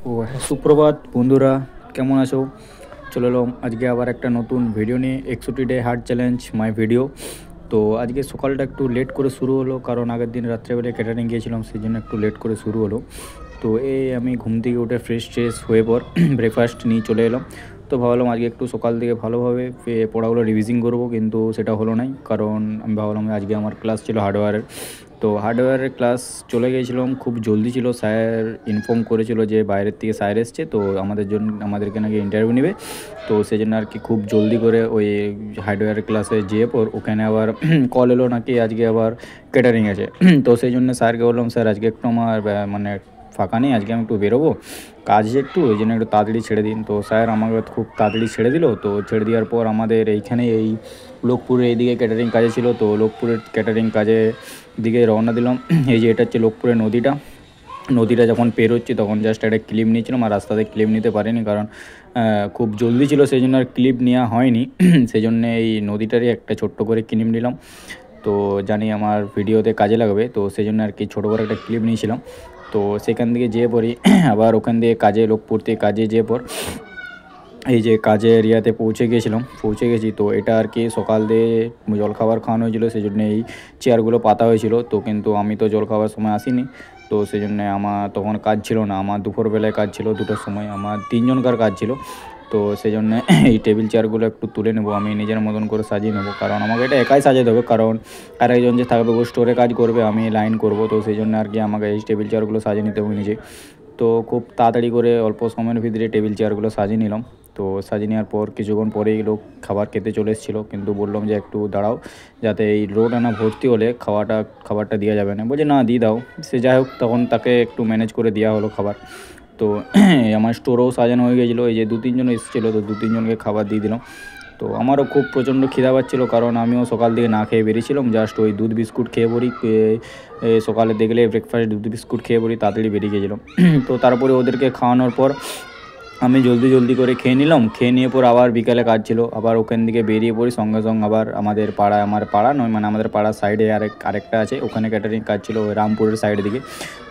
ও হ্যাঁ, সুপ্রভাত বন্ধুরা, কেমন আছো? চলে এলাম আজকে আবার একটা নতুন ভিডিও নিয়ে, 61 day hard challenge my video. তো আজকে সকালটা একটু লেট করে শুরু হলো, কারণ আগের দিন রাত্রেবেলায় ক্যাটারিং গিয়েছিলাম, সেই জন্য একটু লেট করে শুরু হলো। তো এই আমি ঘুম থেকে উঠে ফ্রেশ ট্রেশ হয়ে পর ব্রেকফাস্ট নিয়ে চলে এলাম। তো ভাবলাম আজকে একটু সকাল থেকে ভালোভাবে পড়াগুলো রিভিজিং করব, কিন্তু সেটা হলো নাই, কারণ আমি ভাবলাম আজকে আমার ক্লাস ছিল হার্ডওয়্যারের। তো হার্ডওয়্যারের ক্লাস চলে গিয়েছিলাম, খুব জলদি ছিল। স্যার ইনফর্ম করেছিল যে বাইরের থেকে স্যার এসছে, তো আমাদেরকে নাকি ইন্টারভিউ নেবে। তো সেই জন্য আর কি খুব জলদি করে ওই হার্ডওয়্যারের ক্লাসে যেয়ে পর ওখানে আবার কল এলো নাকি আজকে আবার ক্যাটারিং আছে। তো সেই জন্য স্যারকে বললাম, স্যার আজকে একটু আমার মানে ফাঁকা নেই, আজকে আমি একটু বেরোবো, কাজ আছে একটু, ওই জন্য একটু তাড়াতাড়ি ছেড়ে দিন। তো স্যার আমাকে খুব তাড়াতাড়ি ছেড়ে দিল। তো ছেড়ে দেওয়ার পর আমাদের এইখানে এই লোকপুরের এইদিকে ক্যাটারিং কাজে ছিল, তো লোকপুরের ক্যাটারিং কাজে দিকে রওনা দিলাম। এই যে এটা হচ্ছে লোকপুরের নদীটা যখন পেরোচ্ছি তখন জাস্ট একটা ক্লিপ নিয়েছিলাম, আর রাস্তাতে ক্লিপ নিতে পারিনি, কারণ খুব জলদি ছিল, সেই জন্য আর ক্লিপ নেওয়া হয়নি। সেই জন্যে এই নদীটারই একটা ছোট্ট করে ক্লিপ নিলাম। তো জানি আমার ভিডিওতে কাজে লাগবে, তো সেই জন্য আর কি ছোটো করে একটা ক্লিপ নিয়েছিলাম। তো সেখান থেকে যেয়ে পড়ি আবার ওখান থেকে কাজে লোকপুর থেকে কাজে যেয়ে পর এই যে কাজে এরিয়াতে পৌঁছে গেছি। তো এটা আর কি সকাল দিয়ে জলখাবার খাওয়ানো হয়েছিল, সেই জন্য এই চেয়ারগুলো পাতা হয়েছিল। তো কিন্তু আমি তো জলখাবার সময় আসিনি, তো সেই জন্যে আমার তখন কাজ ছিল না, আমার দুপুরবেলায় কাজ ছিল, 2টোর সময় আমার 3জনকার কাজ ছিল। তো সেই জন্যে এই টেবিল চেয়ারগুলো একটু তুলে নেবো, আমি নিজের মতন করে সাজিয়ে নেবো, কারণ আমাকে এটা একাই সাজাতে হবে, কারণ আরেকজন যে থাকবে ও স্টোরে কাজ করবে, আমি লাইন করব। তো সেই জন্য আর কি আমাকে এই টেবিল চেয়ারগুলো সাজিয়ে নিতে হবে নিজে। তো খুব তাড়াতাড়ি করে অল্প সময়ের ভিতরে টেবিল চেয়ারগুলো সাজিয়ে নিলাম। তো সাজিয়ে নেওয়ার পর কিছুক্ষণ পরেই লোক খাবার খেতে চলে এসেছিলো, কিন্তু বললাম যে একটু দাঁড়াও, যাতে এই লোড আনা ভর্তি হলে খাবারটা দেওয়া যাবে না। বলছে না, দিয়ে দাও। সে যাই হোক, তখন তাকে একটু ম্যানেজ করে দেওয়া হলো খাবার। তো আমার স্টোরও সাজানো হয়ে গেছিলো, এই যে 2-3জন এসেছিলো, তো 2-3জনকে খাবার দিয়ে দিলাম। তো আমারও খুব প্রচণ্ড খিদা পাচ্ছিলো, কারণ আমিও সকাল থেকে না খেয়ে বেরিয়েছিলাম, জাস্ট ওই দুধ বিস্কুট খেয়ে পড়ি, সকালে দেখলে ব্রেকফাস্ট দুধ বিস্কুট খেয়ে পড়ি, তাড়াতাড়ি বেরিয়ে গেছিলাম। তো তারপরে ওদেরকে খাওয়ানোর পর আমি জলদি করে খেয়ে নিলাম। খেয়ে নিয়ে পর আবার বিকালে কাজ ছিল, আবার ওখান থেকে বেরিয়ে পড়ি সঙ্গে আবার আমার পাড়া নয়, মানে আমাদের পাড়ার সাইডে আরেকটা আছে, ওখানে ক্যাটারিং কাজ ছিল ওই রামপুরের সাইডের দিকে।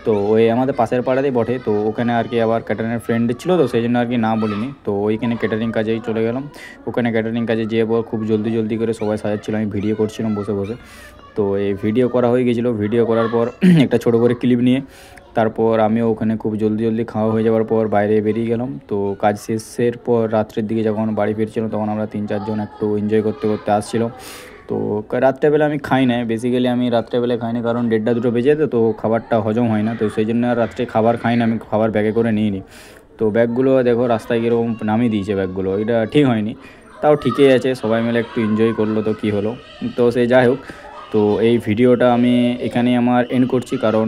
তো ওই আমাদের পাশের পাড়াতেই বটে, তো ওখানে আর কি আবার ক্যাটারিংয়ের ফ্রেন্ড ছিল, তো সেই জন্য আর কি না বলিনি। তো ওইখানে ক্যাটারিং কাজেই চলে গেলাম। ওখানে ক্যাটারিং কাজে যেয়ে পর খুব জলদি করে সবাই সাজাচ্ছিলো, আমি ভিডিও করছিলাম বসে। তো এই ভিডিও করা হয়ে গেছিলো। ভিডিও করার পর একটা ছোটো করে ক্লিপ নিয়ে তারপর আমিও ওখানে খুব জলদি খাওয়া হয়ে যাওয়ার পর বাইরে বেরিয়ে গেলাম। তো কাজ শেষের পর রাত্রের দিকে যখন বাড়ি ফিরছিলাম, তখন আমরা 3-4জন একটু এনজয় করতে আসছিলাম। তো রাত্রেবেলা আমি খাই না, বেসিক্যালি আমি রাত্রেবেলা খাই না, কারণ 1:30-2টো বেজে যেত, তো খাবারটা হজম হয় না। তো সেই জন্য আর রাত্রে খাবার খাই না, আমি খাবার ব্যাগে করে নিই নি। তো ব্যাগগুলো দেখো রাস্তায় কীরকম নামিয়ে দিয়েছে ব্যাগগুলো, এটা ঠিক হয়নি। তাও ঠিকই আছে, সবাই মিলে একটু এনজয় করলো, তো কী হলো। তো সে যাই হোক, তো এই ভিডিওটা আমি এখানেই আমার এন্ড করছি, কারণ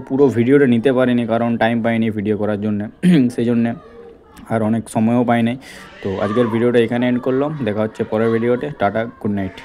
পুরো ভিডিওটা নিতে পারিনি, কারণ টাইম পাইনি ভিডিও করার জন্যে। সেই জন্যে আর অনেক সময়ও পাই নাই। তো আজকের ভিডিওটা এখানে এন্ড করলাম, দেখা হচ্ছে পরের ভিডিওতে। Tata, good night.